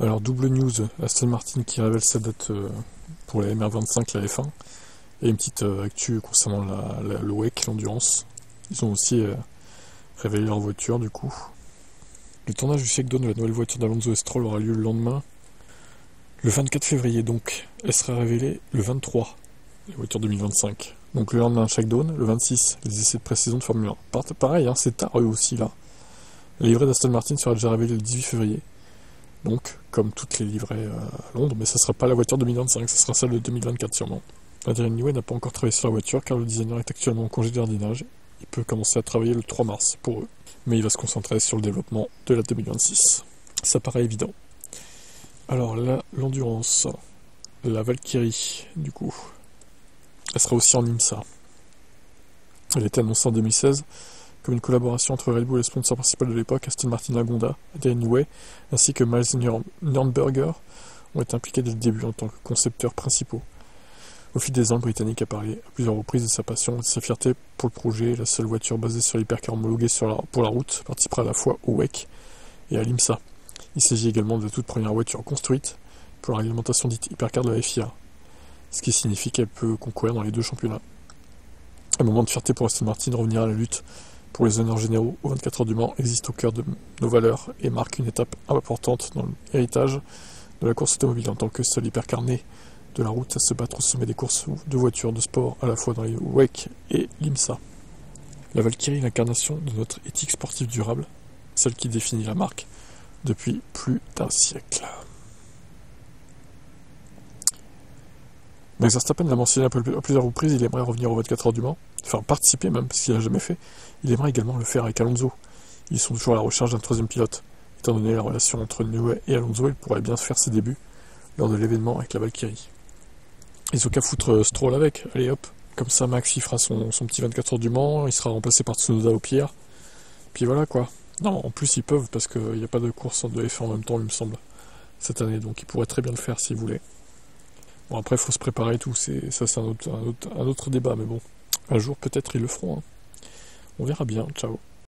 Alors, double news, Aston Martin qui révèle sa date pour la MR25, la F1, et une petite actu concernant le WEC, l'endurance. Ils ont aussi révélé leur voiture, du coup. Le tournage du shakedown de la nouvelle voiture d'Alonso et Stroll aura lieu le lendemain, le 24 février, donc. Elle sera révélée le 23, la voiture 2025. Donc le lendemain, shakedown, le 26, les essais de pré-saison de Formule 1. Pareil, hein, c'est tard eux aussi, là. La livrée d'Aston Martin sera déjà révélée le 18 février. Donc, comme toutes les livrées à Londres, mais ça sera pas la voiture 2025, ça sera celle de 2024 sûrement. Adrian Newey n'a pas encore travaillé sur la voiture car le designer est actuellement en congé de jardinage. Il peut commencer à travailler le 3 mars pour eux, mais il va se concentrer sur le développement de la 2026. Ça paraît évident. Alors là, l'endurance, la Valkyrie, du coup, elle sera aussi en IMSA. Elle était annoncée en 2016 comme une collaboration entre Red Bull et le sponsor principal de l'époque, Aston Martin Lagonda, Adrian Newey, ainsi que Miles Nürnberger, ont été impliqués dès le début en tant que concepteurs principaux. Au fil des ans, le Britannique a parlé à plusieurs reprises de sa passion et de sa fierté pour le projet. La seule voiture basée sur l'hypercar homologuée pour la route participera à la fois au WEC et à l'IMSA. Il s'agit également de la toute première voiture construite pour la réglementation dite hypercar de la FIA, ce qui signifie qu'elle peut concourir dans les deux championnats. Un moment de fierté pour Aston Martin, revenir à la lutte pour les honneurs généraux aux 24 heures du Mans existe au cœur de nos valeurs et marque une étape importante dans l'héritage de la course automobile en tant que seul hypercar né de la route à se battre au sommet des courses de voitures de sport à la fois dans les WEC et l'IMSA. La Valkyrie est l'incarnation de notre éthique sportive durable, celle qui définit la marque depuis plus d'un siècle. Max Verstappen l'a mentionné à plusieurs reprises, il aimerait revenir aux 24 heures du Mans, enfin participer même, parce qu'il l'a jamais fait. Il aimerait également le faire avec Alonso. Ils sont toujours à la recherche d'un troisième pilote. Étant donné la relation entre Newey et Alonso, il pourrait bien faire ses débuts lors de l'événement avec la Valkyrie. Ils ont qu'à foutre Stroll avec, allez hop. Comme ça, Max il fera son petit 24 heures du Mans, il sera remplacé par Tsunoda au pire. Puis voilà quoi. Non, en plus ils peuvent parce qu'il n'y a pas de course de F1 en même temps, il me semble, cette année, donc ils pourraient très bien le faire s'ils voulaient. Bon, après, il faut se préparer et tout, c'est un autre débat, mais bon, un jour peut-être ils le feront. Hein. On verra bien, ciao.